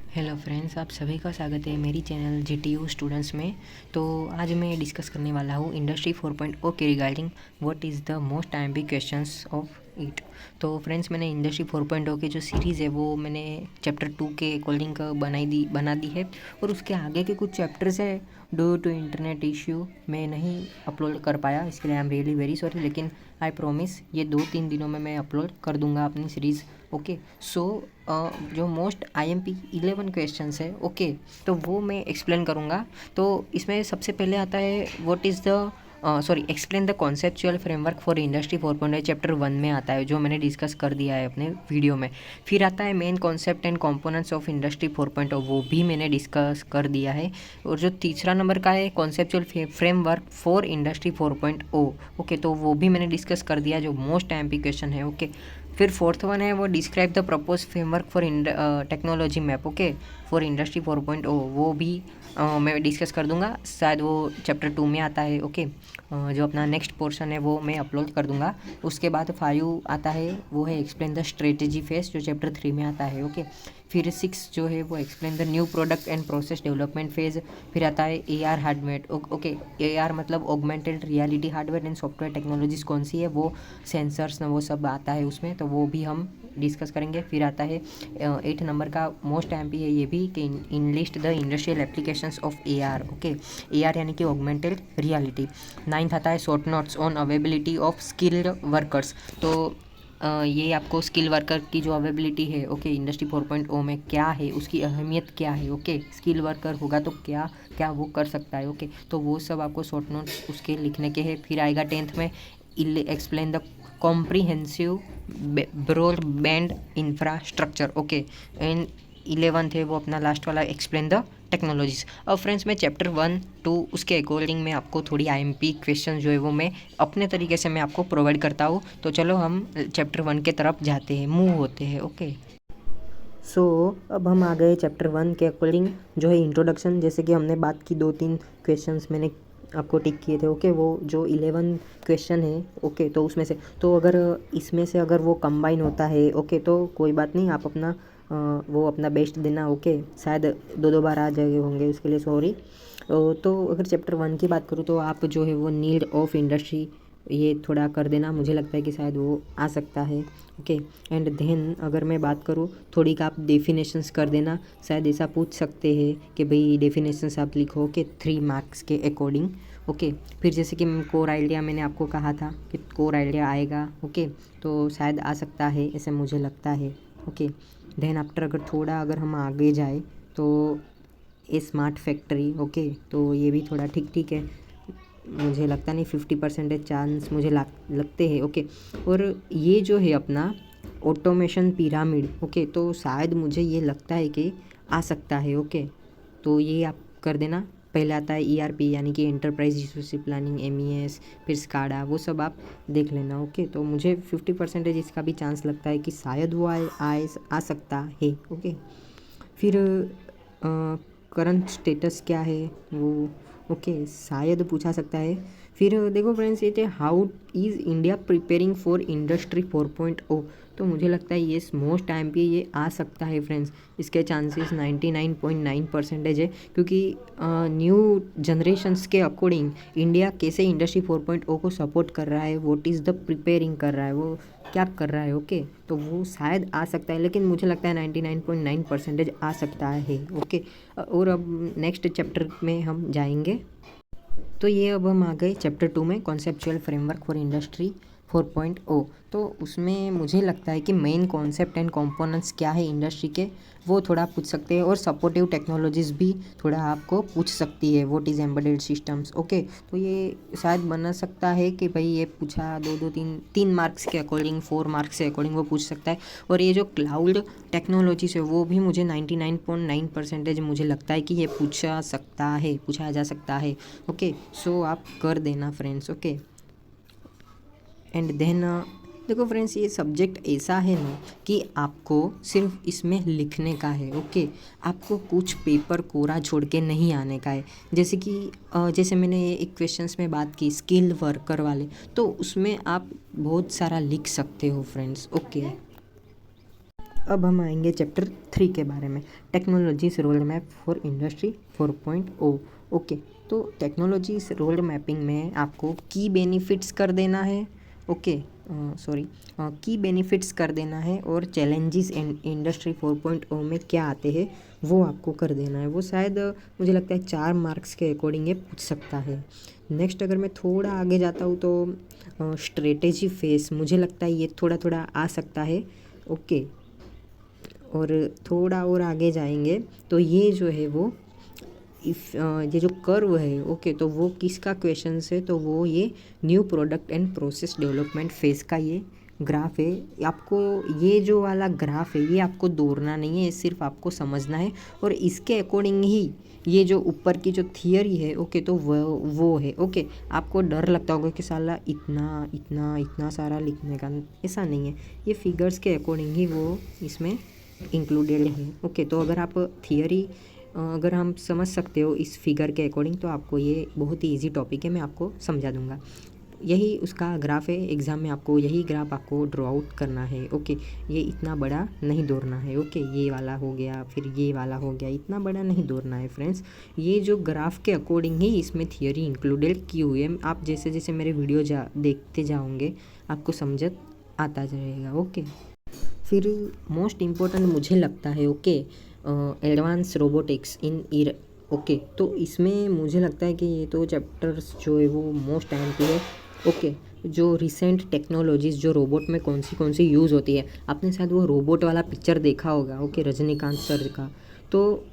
Hello friends, आप सभी का स्वागत है मेरी चैनल GTU स्टूडेंट्स में। तो आज मैं डिस्कस करने वाला हूँ इंडस्ट्री 4.0 के regarding what is the most time questions of it. तो फ्रेंड्स, मैंने इंडस्ट्री 4.0 की जो सीरीज़ है वो मैंने चैप्टर 2 के अकॉर्डिंग बना दी है, और उसके आगे के कुछ चैप्टर्स है ड्यू टू इंटरनेट इश्यू मैं नहीं अपलोड कर पाया। इसके लिए I am really very sorry, लेकिन आई प्रॉमिस ये 2-3 दिनों में मैं अपलोड कर दूंगा अपनी सीरीज़। ओके, सो जो मोस्ट IMP 11 क्वेश्चंस है, ओके, तो वो मैं एक्सप्लेन करूँगा। तो इसमें सबसे पहले आता है what is the explain the conceptual framework for industry 4.0, chapter 1 में आता है, जो मैंने डिस्कस कर दिया है अपने वीडियो में। फिर आता है main concept and components of industry 4.0, वो भी मैंने डिस्कस कर दिया है। और जो तीसरा नंबर का है conceptual framework for industry 4.0, okay, तो वो भी मैंने डिस्कस कर दिया, जो मोस्ट IMP क्वेश्चन है। ओके, फिर फोर्थ वन है वो describe the propose framework for technology map, okay, for industry 4.0, वो भी मैं डिस्कस कर दूंगा, शायद वो चैप्टर 2 में आता है। ओके, जो अपना नेक्स्ट पोर्शन है वो मैं अपलोड कर दूंगा। उसके बाद 5 आता है, वो है एक्सप्लेन द स्ट्रेटेजी फेस, जो चैप्टर 3 में आता है। ओके, फिर 6 जो है वो explain the new product and process development phase. फिर आता है AR हार्डवेयर, ओके, AR मतलब augmented reality hardware and software technologies कौन सी है, वो सेंसर्स ना वो सब आता है उसमें, तो वो भी हम डिस्कस करेंगे। फिर आता है 8 नंबर का मोस्ट IMP है ये भी, कि in list the industrial applications of AR, okay, AR यानी कि ऑगमेंटेड रियलिटी। 9th आता है short notes on availability of skilled workers. तो ये आपको स्किल वर्कर की जो अवेबिलिटी है, ओके, इंडस्ट्री 4.0 में क्या है, उसकी अहमियत क्या है, ओके, स्किल वर्कर होगा तो क्या क्या वो कर सकता है, ओके, तो वो सब आपको शॉर्ट नोट्स उसके लिखने के हैं। फिर आएगा 10th में explain the comprehensive broadband infrastructure, okay, and 11th है वो अपना लास्ट वाला एक्सप्लेन द टेक्नोलॉजीज। अब फ्रेंड्स, मैं चैप्टर 1-2 उसके अकॉर्डिंग में आपको थोड़ी IMP क्वेश्चन जो है वो मैं अपने तरीके से मैं आपको प्रोवाइड करता हूँ। तो चलो हम चैप्टर 1 के तरफ जाते हैं, मूव होते हैं। ओके, सो अब हम आ गए चैप्टर 1 के अकॉर्डिंग, जो है इंट्रोडक्शन। जैसे कि हमने बात की, 2-3 क्वेश्चंस मैंने आपको टिक किए थे, ओके, वो जो 11 क्वेश्चन है, ओके, तो उसमें से तो अगर इसमें से अगर वो कंबाइन होता है, ओके, तो कोई बात नहीं, आप अपना वो अपना बेस्ट देना, ओके, शायद 2-2 बार आ जाए होंगे, उसके लिए सॉरी। तो अगर चैप्टर 1 की बात करूँ तो आप जो है वो नीड ऑफ इंडस्ट्री ये थोड़ा कर देना, मुझे लगता है कि शायद वो आ सकता है। ओके, एंड देन अगर मैं बात करूँ थोड़ी का, आप डेफिनेशंस कर देना, शायद ऐसा पूछ सकते हैं कि भाई डेफिनेशंस आप लिखो कि 3 मार्क्स के अकॉर्डिंग। ओके, फिर जैसे कि कोर आइडिया मैंने आपको कहा था कि कोर आइडिया आएगा, ओके, तो शायद आ सकता है, ऐसे मुझे लगता है। ओके, देन आफ्टर अगर थोड़ा अगर हम आगे जाए तो ए स्मार्ट फैक्ट्री, ओके, तो ये भी थोड़ा ठीक ठीक है, मुझे लगता नहीं, 50% चांस मुझे लगते हैं। ओके, और ये जो है अपना ऑटोमेशन पिरामिड, ओके, तो शायद मुझे ये लगता है कि आ सकता है। ओके, तो ये आप कर देना। पहले आता है ERP यानी कि एंटरप्राइज रिसोर्स प्लानिंग, MES, फिर स्काडा, वो सब आप देख लेना। ओके, तो मुझे 50% इसका भी चांस लगता है कि शायद वो आ सकता है। ओके, फिर करंट स्टेटस क्या है वो, ओके, शायद पूछा सकता है। फिर देखो फ्रेंड्स, ये थे how is India preparing for industry 4.0, तो मुझे लगता है ये मोस्ट टाइम पे ये आ सकता है फ्रेंड्स। इसके चांसेस 99.9% है, क्योंकि न्यू जनरेशन्स के अकॉर्डिंग इंडिया कैसे इंडस्ट्री 4.0 को सपोर्ट कर रहा है, व्हाट इज़ द प्रिपेयरिंग कर रहा है, वो क्या कर रहा है। ओके, तो वो शायद आ सकता है, लेकिन मुझे लगता है 99.9% आ सकता है। ओके, और अब नेक्स्ट चैप्टर में हम जाएंगे। तो ये अब हम आ गए चैप्टर 2 में, कॉन्सेप्चुअल फ्रेमवर्क फॉर इंडस्ट्री 4.0। तो उसमें मुझे लगता है कि मेन कॉन्सेप्ट एंड कंपोनेंट्स क्या है इंडस्ट्री के, वो थोड़ा पूछ सकते हैं, और सपोर्टिव टेक्नोलॉजीज़ भी थोड़ा आपको पूछ सकती है, what is embedded systems. Okay, तो ये शायद बना सकता है कि भाई ये पूछा 2-2-3 मार्क्स के अकॉर्डिंग, 4 मार्क्स के अकॉर्डिंग वो पूछ सकता है। और ये जो क्लाउड टेक्नोलॉजीज है वो भी मुझे 99.9% मुझे लगता है कि ये पूछा जा सकता है। ओके, सो आप कर देना फ्रेंड्स। ओके, एंड देन देखो फ्रेंड्स, ये सब्जेक्ट ऐसा है ना कि आपको सिर्फ इसमें लिखने का है। ओके, आपको कुछ पेपर कोरा छोड़ के नहीं आने का है। जैसे कि जैसे मैंने एक क्वेश्चंस में बात की स्किल वर्कर वाले, तो उसमें आप बहुत सारा लिख सकते हो फ्रेंड्स। ओके, अब हम आएंगे चैप्टर 3 के बारे में, technologies road map for industry 4.0। Okay, तो टेक्नोलॉजीज रोड मैपिंग में आपको की बेनिफिट्स कर देना है। ओके, की बेनिफिट्स कर देना है और चैलेंजेस इंडस्ट्री 4.0 में क्या आते हैं वो आपको कर देना है। वो शायद मुझे लगता है 4 मार्क्स के अकॉर्डिंग ये पूछ सकता है। नेक्स्ट अगर मैं थोड़ा आगे जाता हूँ तो स्ट्रेटेजी फेस, मुझे लगता है ये थोड़ा थोड़ा आ सकता है। ओके, और थोड़ा और आगे जाएंगे तो ये जो है वो ये जो कर्व है, ओके, तो वो किसका क्वेश्चन है, तो वो ये new product and process development phase का ये ग्राफ है। आपको ये जो वाला ग्राफ है ये आपको दौड़ना नहीं है, ये सिर्फ आपको समझना है और इसके अकॉर्डिंग ही ये जो ऊपर की जो थियरी है, ओके, तो वो है। ओके, आपको डर लगता होगा कि साला इतना इतना इतना सारा लिखने का, ऐसा नहीं है, ये फिगर्स के अकॉर्डिंग ही वो इसमें इंक्लूडेड है। ओके, तो अगर आप थियरी अगर हम समझ सकते हो इस फिगर के अकॉर्डिंग तो आपको ये बहुत ही इजी टॉपिक है, मैं आपको समझा दूंगा। यही उसका ग्राफ है, एग्ज़ाम में आपको यही ग्राफ आपको ड्रॉ आउट करना है। ओके, ये इतना बड़ा नहीं दौड़ना है। ओके, ये वाला हो गया, फिर ये वाला हो गया, इतना बड़ा नहीं दौड़ना है फ्रेंड्स। ये जो ग्राफ के अकॉर्डिंग ही इसमें थियरी इंक्लूडेड की हुई है। आप जैसे जैसे मेरे वीडियो देखते जाओगे आपको समझ आता जाएगा। ओके, फिर मोस्ट इम्पोर्टेंट मुझे लगता है, ओके, एडवांस रोबोटिक्स इन ईयर। ओके, तो इसमें मुझे लगता है कि ये तो चैप्टर्स जो है वो मोस्ट टाइम पे है। ओके, जो रिसेंट टेक्नोलॉजीज़ जो रोबोट में कौन सी यूज़ होती है, आपने शायद वो रोबोट वाला पिक्चर देखा होगा, ओके, रजनीकांत सर का, तो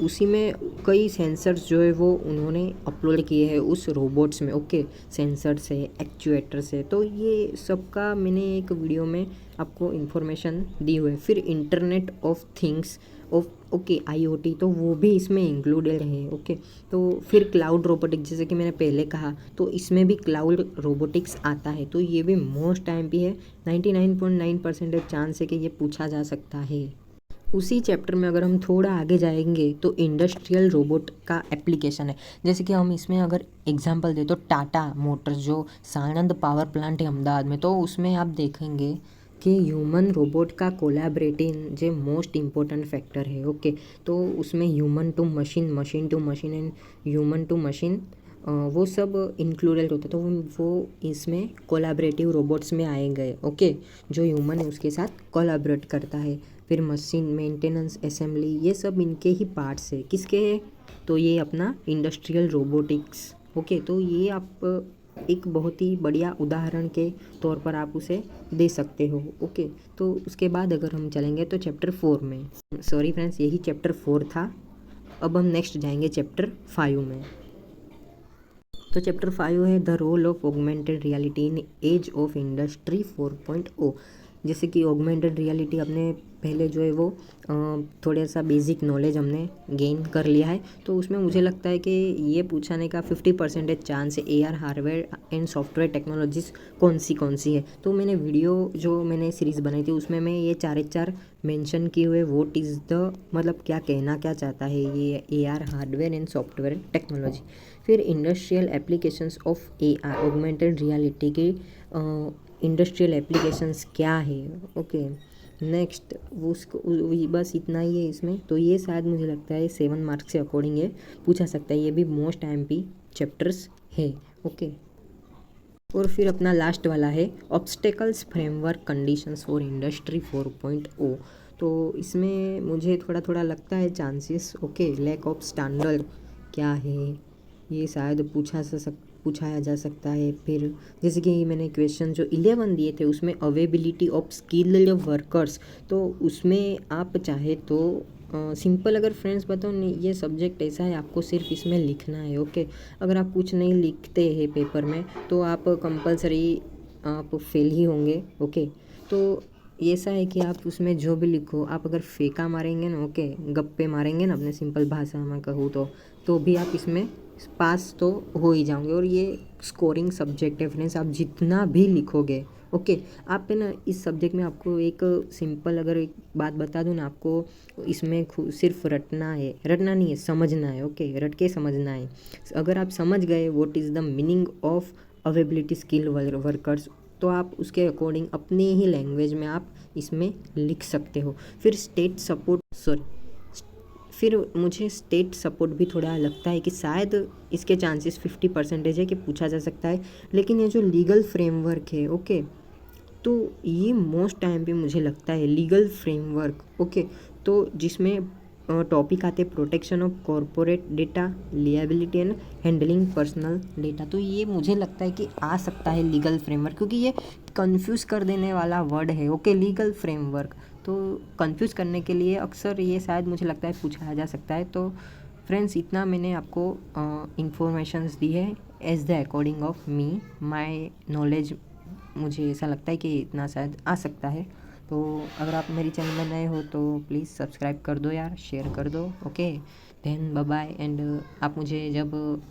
उसी में कई सेंसर्स जो है वो उन्होंने अपलोड किए हैं उस रोबोट्स में। ओके, सेंसर्स है, एक्चुएटर्स है, तो ये सबका मैंने एक वीडियो में आपको इन्फॉर्मेशन दी हुई है। फिर internet of things of, okay, IoT, तो वो भी इसमें इंक्लूडेड है। ओके, तो फिर क्लाउड रोबोटिक्स, जैसे कि मैंने पहले कहा, तो इसमें भी क्लाउड रोबोटिक्स आता है, तो ये भी मोस्ट टाइम भी है। 99.9% चांस है कि ये पूछा जा सकता है। उसी चैप्टर में अगर हम थोड़ा आगे जाएंगे तो इंडस्ट्रियल रोबोट का एप्लीकेशन है। जैसे कि हम इसमें अगर एग्जांपल दे तो टाटा मोटर्स जो सानंद पावर प्लांट है अहमदाबाद में, तो उसमें आप देखेंगे कि ह्यूमन रोबोट का कोलैबोरेटिंग जो मोस्ट इम्पोर्टेंट फैक्टर है। ओके, तो उसमें human to machine, machine to machine and human to machine वो सब इंक्लूडेड होता है, तो वो इसमें कोलैबोरेटिव रोबोट्स में आए गए। ओके, जो ह्यूमन है उसके साथ कोलैबोरेट करता है। फिर मशीन मेंटेनेंस, असेंबली, ये सब इनके ही पार्ट्स है। किसके है, तो ये अपना इंडस्ट्रियल रोबोटिक्स। ओके, तो ये आप एक बहुत ही बढ़िया उदाहरण के तौर पर आप उसे दे सकते हो। ओके, तो उसके बाद अगर हम चलेंगे तो चैप्टर 4 में, सॉरी फ्रेंड्स, यही चैप्टर 4 था। अब हम नेक्स्ट जाएंगे चैप्टर 5 में। तो चैप्टर 5 है the role of augmented reality in age of industry 4.0। जैसे कि ऑगमेंटेड रियलिटी अपने पहले जो है वो थोड़ा सा बेसिक नॉलेज हमने गेन कर लिया है, तो उसमें मुझे लगता है कि ये पूछाने का 50% चांस है AR hardware and software technologies कौन सी है। तो मैंने वीडियो जो मैंने सीरीज़ बनाई थी उसमें मैं ये 4 मेंशन किए हुए व्हाट इज़ द, मतलब क्या चाहता है ये AR hardware and software technology. फिर industrial applications of AR augmented reality के इंडस्ट्रियल एप्लीकेशंस क्या है। ओके, नेक्स्ट उसको बस इतना ही है इसमें, तो ये शायद मुझे लगता है 7 मार्क्स से अकॉर्डिंग ये पूछा सकता है, ये भी मोस्ट MP चैप्टर्स है। ओके, और फिर अपना लास्ट वाला है obstacles framework conditions for industry 4.0। तो इसमें मुझे थोड़ा लगता है chances, okay, lack of standard क्या है ये शायद पूछाया जा सकता है। फिर जैसे कि मैंने क्वेश्चन जो 11 दिए थे उसमें अवेबिलिटी ऑफ स्किल्ड वर्कर्स, तो उसमें आप चाहे तो सिंपल अगर फ्रेंड्स बताओ नहीं, ये सब्जेक्ट ऐसा है आपको सिर्फ इसमें लिखना है। ओके, अगर आप कुछ नहीं लिखते हैं पेपर में तो आप कंपलसरी आप फेल ही होंगे। ओके, तो ऐसा है कि आप उसमें जो भी लिखो, आप अगर फेंका मारेंगे ना, ओके, गप्पे मारेंगे ना अपने सिंपल भाषा में कहूँ तो भी आप इसमें पास तो हो ही जाओगे। और ये स्कोरिंग सब्जेक्ट है फ्रेंड्स, आप जितना भी लिखोगे, ओके, आप है ना इस सब्जेक्ट में आपको एक सिंपल अगर एक बात बता दूँ ना, आपको इसमें सिर्फ रटना नहीं है, समझना है। ओके, रट के समझना है। अगर आप समझ गए what is the meaning of availability skill workers, तो आप उसके अकॉर्डिंग अपने ही लैंग्वेज में आप इसमें लिख सकते हो। फिर फिर मुझे स्टेट सपोर्ट भी थोड़ा लगता है कि शायद इसके चांसेस 50% है कि पूछा जा सकता है, लेकिन ये जो लीगल फ्रेमवर्क है, ओके, तो ये मोस्ट टाइम पे मुझे लगता है लीगल फ्रेमवर्क, ओके, तो जिसमें टॉपिक आते हैं protection of corporate data, liability and handling personal data. तो ये मुझे लगता है कि आ सकता है लीगल फ्रेमवर्क, क्योंकि ये कंफ्यूज कर देने वाला वर्ड है, ओके, लीगल फ्रेमवर्क। तो कंफ्यूज करने के लिए अक्सर ये शायद मुझे लगता है पूछा जा सकता है। तो फ्रेंड्स, इतना मैंने आपको इंफॉर्मेशंस दी है as the according of me, my knowledge. मुझे ऐसा लगता है कि इतना शायद आ सकता है। तो अगर आप मेरी चैनल में नए हो तो प्लीज़ सब्सक्राइब कर दो यार, शेयर कर दो, okay. Then bye bye. And आप मुझे जब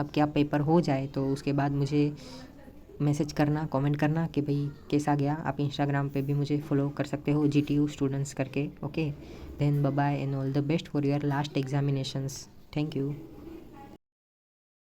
आपके आप पेपर हो जाए तो उसके बाद मुझे मैसेज करना, कमेंट करना कि भाई कैसा गया। आप इंस्टाग्राम पे भी मुझे फॉलो कर सकते हो, GTU स्टूडेंट्स करके, okay. Then bye bye and all the best for your last examinations. Thank you.